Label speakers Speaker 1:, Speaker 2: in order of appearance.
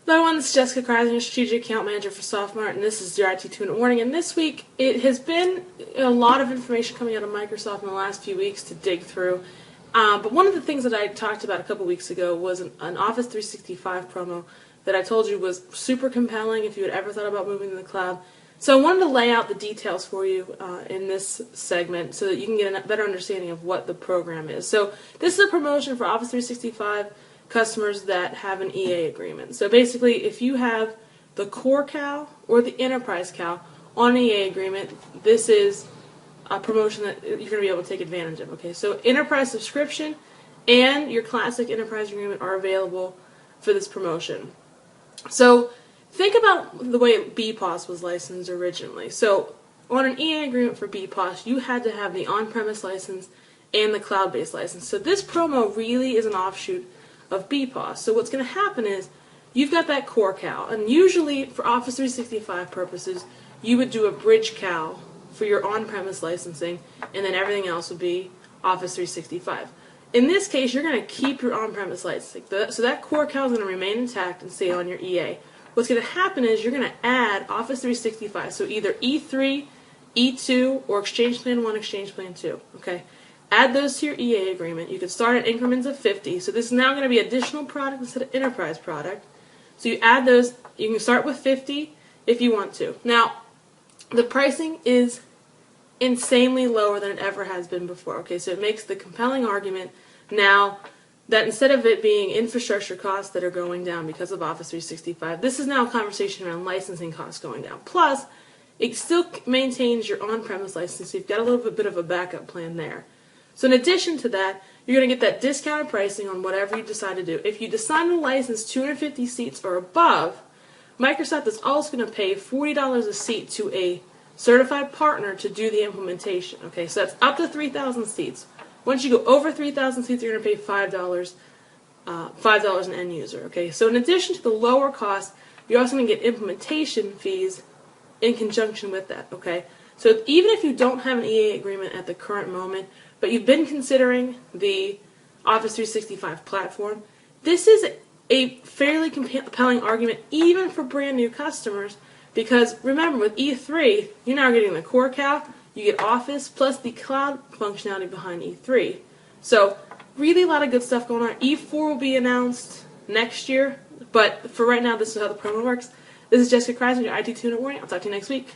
Speaker 1: Hello everyone, this is Jessica Kreisen, your Strategic Account Manager for SoftMart, and this is your IT 2-Minute Warning. And this week, it has been a lot of information coming out of Microsoft in the last few weeks to dig through. But one of the things that I talked about a couple weeks ago was an Office 365 promo that I told you was super compelling if you had ever thought about moving to the cloud. So I wanted to lay out the details for you in this segment so that you can get a better understanding of what the program is. So this is a promotion for Office 365 customers that have an EA agreement. So basically, if you have the Core CAL or the Enterprise CAL on an EA agreement, this is a promotion that you're going to be able to take advantage of. Okay, so Enterprise subscription and your Classic Enterprise agreement are available for this promotion. So think about the way BPOS was licensed originally. So on an EA agreement for BPOS, you had to have the on-premise license and the cloud-based license. So this promo really is an offshoot of BPOS. So what's going to happen is you've got that Core CAL, and usually for Office 365 purposes, you would do a Bridge CAL for your on-premise licensing, and then everything else would be Office 365. In this case, you're going to keep your on-premise licensing. So that Core CAL is going to remain intact and stay on your EA. What's going to happen is you're going to add Office 365, so either E3, E2, or Exchange Plan 1, Exchange Plan 2. Okay? Add those to your EA agreement. You can start at increments of 50. So this is now going to be additional product instead of enterprise product. So you add those. You can start with 50 if you want to. Now, the pricing is insanely lower than it ever has been before. Okay, so it makes the compelling argument now that instead of it being infrastructure costs that are going down because of Office 365, this is now a conversation around licensing costs going down. Plus, it still maintains your on-premise license, so you've got a little bit of a backup plan there. So in addition to that, you're going to get that discounted pricing on whatever you decide to do. If you decide to license 250 seats or above, Microsoft is also going to pay $40 a seat to a certified partner to do the implementation. Okay, so that's up to 3,000 seats. Once you go over 3,000 seats, you're going to pay $5 an end user. Okay, so in addition to the lower cost, you're also going to get implementation fees in conjunction with that. Okay, so even if you don't have an EA agreement at the current moment, but you've been considering the Office 365 platform, this is a fairly compelling argument even for brand new customers, because remember, with E3, you're now getting the Core CAL, you get Office, plus the cloud functionality behind E3. So really a lot of good stuff going on. E4 will be announced next year, but for right now, this is how the promo works. This is Jessica Kreisen, your IT 2-Minute Warning. I'll talk to you next week.